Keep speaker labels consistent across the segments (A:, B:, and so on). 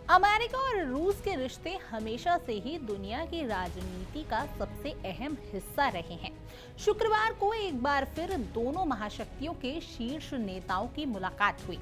A: America और रूस के रिश्ते हमेशा से ही दुनिया की राजनीति का सबसे अहम हिस्सा रहे हैं। शुक्रवार को एक बार फिर दोनों महाशक्तियों के शीर्ष नेताओं की मुलाकात हुई।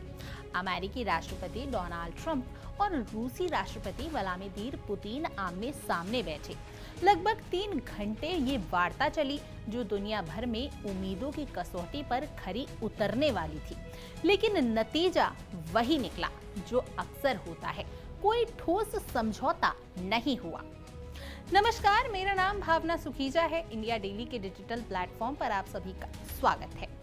A: अमेरिकी राष्ट्रपति डोनाल्ड ट्रंप और रूसी राष्ट्रपति व्लादिमीर पुतिन आमने सामने बैठे। लगभग 3 घंटे ये वार्ता चली, जो दुनिया भर में उम्मीदों की कसौटी पर खरी उतरने वाली थी। लेकिन नतीजा वही निकला जो अक्सर होता है, कोई ठोस समझौता नहीं हुआ। नमस्कार, मेरा नाम भावना सुखीजा है। इंडिया डेली के डिजिटल प्लेटफॉर्म पर आप सभी का स्वागत है।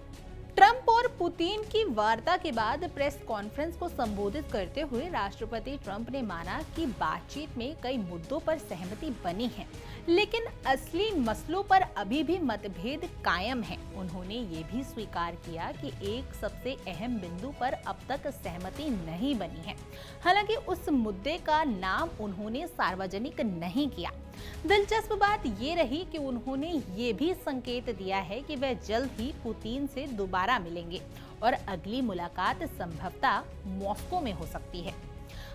A: ट्रंप और पुतिन की वार्ता के बाद प्रेस कॉन्फ्रेंस को संबोधित करते हुए राष्ट्रपति ट्रंप ने माना कि बातचीत में कई मुद्दों पर सहमति बनी है, लेकिन असली मसलों पर अभी भी मतभेद कायम है। उन्होंने ये भी स्वीकार किया कि एक सबसे अहम बिंदु पर अब तक सहमति नहीं बनी है। हालांकि उस मुद्दे का नाम उन्होंने सार्वजनिक नहीं किया। दिलचस्प बात ये रही कि उन्होंने ये भी संकेत दिया है कि वह जल्द ही पुतिन से दोबारा मिलेंगे और अगली मुलाकात संभवतः मॉस्को में हो सकती है।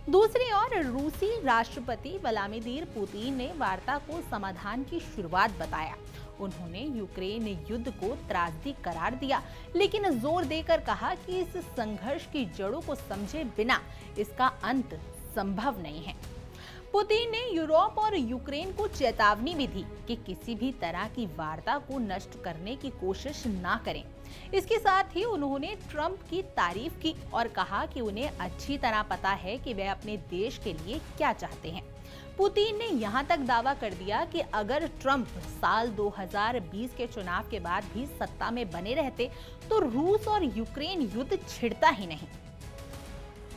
A: दूसरी ओर रूसी राष्ट्रपति व्लादिमीर पुतिन ने वार्ता को समाधान की शुरुआत बताया। उन्होंने यूक्रेन युद्ध को त्रासदी करार दिया, लेकिन जोर देकर कहा कि इस संघर्ष की जड़ों को समझे बिना इसका अंत संभव नहीं है। पुतिन ने यूरोप और यूक्रेन को चेतावनी भी दी कि किसी भी तरह की वार्ता को नष्ट करने की कोशिश ना करें। इसके साथ ही उन्होंने ट्रंप की तारीफ की और कहा कि उन्हें अच्छी तरह पता है कि वे अपने देश के लिए क्या चाहते हैं। पुतिन ने यहां तक दावा कर दिया कि अगर ट्रंप साल 2020 के चुनाव के बाद भी सत्ता में बने रहते तो रूस और यूक्रेन युद्ध छिड़ता ही नहीं।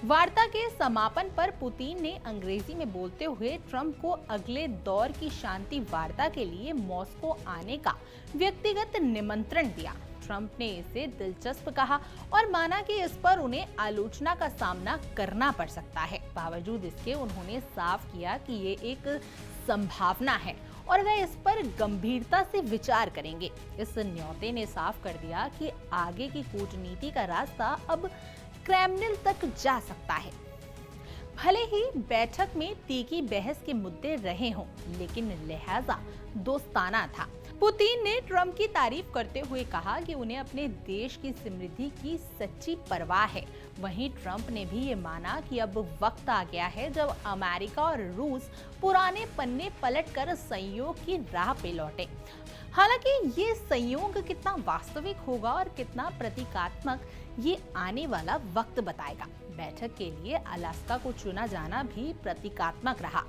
A: वार्ता के समापन पर पुतिन ने अंग्रेजी में बोलते हुए ट्रंप को अगले दौर की शांति वार्ता के लिए मॉस्को आने का व्यक्तिगत निमंत्रण दिया। ट्रंप ने इसे दिलचस्प कहा और माना कि इस पर उन्हें आलोचना का सामना करना पड़ सकता है। बावजूद इसके उन्होंने साफ किया कि ये एक संभावना है और वह इस पर गंभीरता से विचार करेंगे। इस न्योते ने साफ कर दिया कि आगे की कूटनीति का रास्ता अब क्रेमलिन तक जा सकता है। भले ही बैठक में तीखी बहस के मुद्दे रहे हों, लेकिन लिहाजा दोस्ताना था। पुतिन ने ट्रंप की तारीफ करते हुए कहा कि उन्हें अपने देश की समृद्धि की सच्ची परवाह है। वहीं ट्रंप ने भी ये माना कि अब वक्त आ गया है जब अमेरिका और रूस पुराने पन्ने पलटकर संयोग की राह पे लौटे। हालांकि ये संयोग कितना वास्तविक होगा और कितना प्रतीकात्मक, ये आने वाला वक्त बताएगा। बैठक के लिए अलास्का को चुना जाना भी प्रतीकात्मक रहा।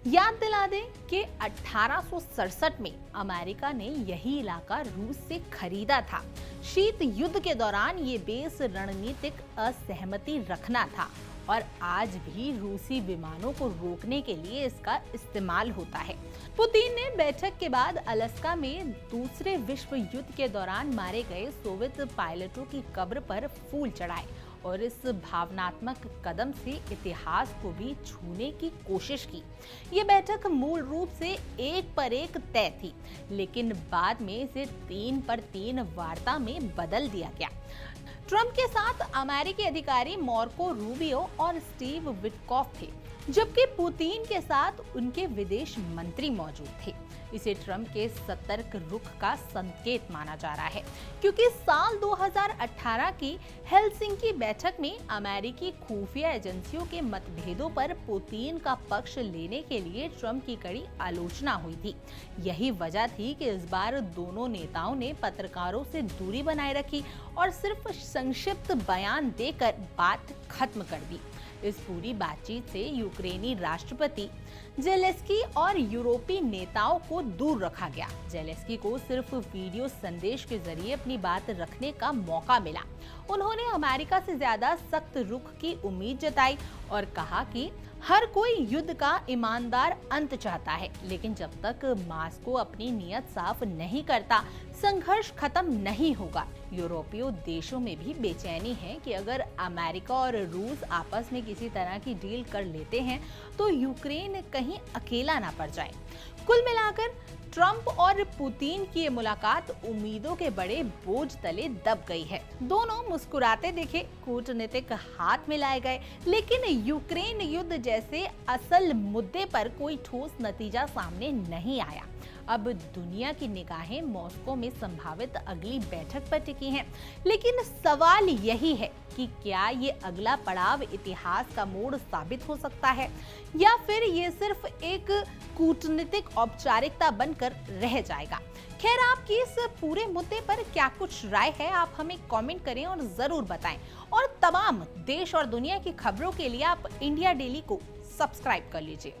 A: याद दिला दें कि 1867 में अमेरिका ने यही इलाका रूस से खरीदा था। शीत युद्ध के दौरान ये बेस रणनीतिक असहमति रखना था और आज भी रूसी विमानों को रोकने के लिए इसका इस्तेमाल होता है। पुतिन ने बैठक के बाद अलास्का में दूसरे विश्व युद्ध के दौरान मारे गए सोवियत पायलटों की कब्र पर फूल चढ़ाए और इस भावनात्मक कदम से इतिहास को भी छूने की कोशिश की। ये बैठक मूल रूप से एक पर एक तय थी, लेकिन बाद में इसे 3 पर 3 वार्ता में बदल दिया गया। ट्रंप के साथ अमेरिकी अधिकारी मार्को रूबियो और स्टीव विटकॉफ थे, जबकि पुतिन के साथ उनके विदेश मंत्री मौजूद थे। इसे ट्रंप के सतर्क रुख का संकेत माना जा रहा है, क्योंकि साल 2018 की हेलसिंकी बैठक में अमेरिकी खुफिया एजेंसियों के मतभेदों पर पुतिन का पक्ष लेने के लिए ट्रंप की कड़ी आलोचना हुई थी। यही वजह थी कि इस बार दोनों नेताओं ने पत्रकारों से दूरी बनाए रखी और सिर्फ संक्षिप्त बयान देकर बात खत्म कर दी। इस पूरी बातचीत से यूक्रेनी राष्ट्रपति जेलेंस्की और यूरोपीय नेताओं को दूर रखा गया। जेलेंस्की को सिर्फ वीडियो संदेश के जरिए अपनी बात रखने का मौका मिला। उन्होंने अमेरिका से ज्यादा सख्त रुख की उम्मीद जताई और कहा कि हर कोई युद्ध का ईमानदार अंत चाहता है, लेकिन जब तक मॉस्को अपनी नीयत साफ नहीं करता, संघर्ष खत्म नहीं होगा। यूरोपीय देशों में भी बेचैनी है कि अगर अमेरिका और रूस आपस में किसी तरह की डील कर लेते हैं तो यूक्रेन कहीं अकेला ना पड़ जाए। कुल मिलाकर ट्रंप और पुतिन की ये मुलाकात उम्मीदों के बड़े बोझ तले दब गई है। दोनों मुस्कुराते दिखे, कूटनीतिक हाथ मिलाए गए, लेकिन यूक्रेन युद्ध जैसे असल मुद्दे पर कोई ठोस नतीजा सामने नहीं आया। अब दुनिया की निगाहें मॉस्को में संभावित अगली बैठक पर टिकी हैं। लेकिन सवाल यही है कि क्या ये अगला पड़ाव इतिहास का मोड़ साबित हो सकता है या फिर ये सिर्फ एक कूटनीतिक औपचारिकता बनकर रह जाएगा। खैर, आपकी इस पूरे मुद्दे पर क्या कुछ राय है, आप हमें कमेंट करें और जरूर बताएं। और तमाम देश और दुनिया की खबरों के लिए आप इंडिया डेली को सब्सक्राइब कर लीजिए।